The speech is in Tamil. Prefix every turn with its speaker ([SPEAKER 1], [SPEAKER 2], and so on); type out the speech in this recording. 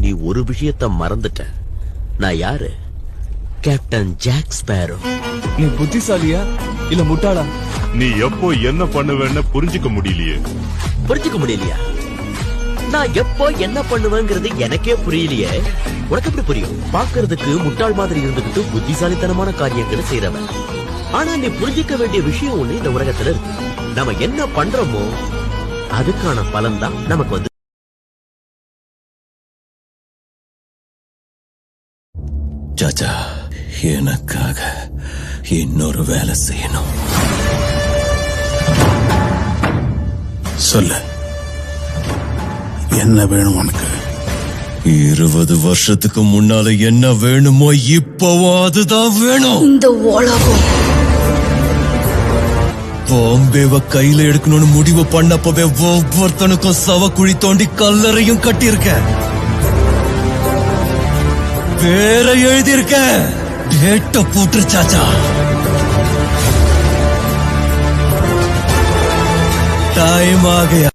[SPEAKER 1] நீ ஒரு விஷயத்த மறந்துட்ட. நான் யாரு? Captain Jack Sparrow.
[SPEAKER 2] நீ புத்திசாலியா இல்ல முட்டாளா?
[SPEAKER 3] நீ எப்போ என்ன பண்ணுவேன்னு புரிஞ்சுக்க முடியலையே.
[SPEAKER 1] புரிஞ்சுக்க முடியலையா? நான் எப்போ என்ன பண்ணுவேங்கிறது எனக்கே புரியலையே. உனக்கு எப்படி புரியும்? பாக்குறதுக்கு முட்டாள் மாதிரி இருந்துகிட்டு புத்திசாலித்தனமான காரியங்களை செய்யறவன். ஆனா நீ புரிஞ்சுக்க வேண்டிய விஷயம் ஒண்ணு இந்த உலகத்துல இருக்கு. நம்ம என்ன பண்றோமோ அதுக்கான பலன் தான் நமக்கு வந்து.
[SPEAKER 4] சாச்சா, எனக்காக இன்னொரு வேலை செய்யணும்.
[SPEAKER 5] சொல்லு, என்ன வேணும் உனக்கு?
[SPEAKER 4] 20 வருஷத்துக்கு முன்னால என்ன வேணுமோ இப்பவும் அதுதான் வேணும்.
[SPEAKER 6] இந்த உலகம்
[SPEAKER 4] பாம்பேவ கையில எடுக்கணும்னு முடிவு பண்ணப்பவே ஒவ்வொருத்தனுக்கும் சவக்குழி தோண்டி கல்லறையும் கட்டியிருக்க, பேர எழுதியிருக்க, டேட்ட போட்டுரு சாச்சா. டைம் ஆகையா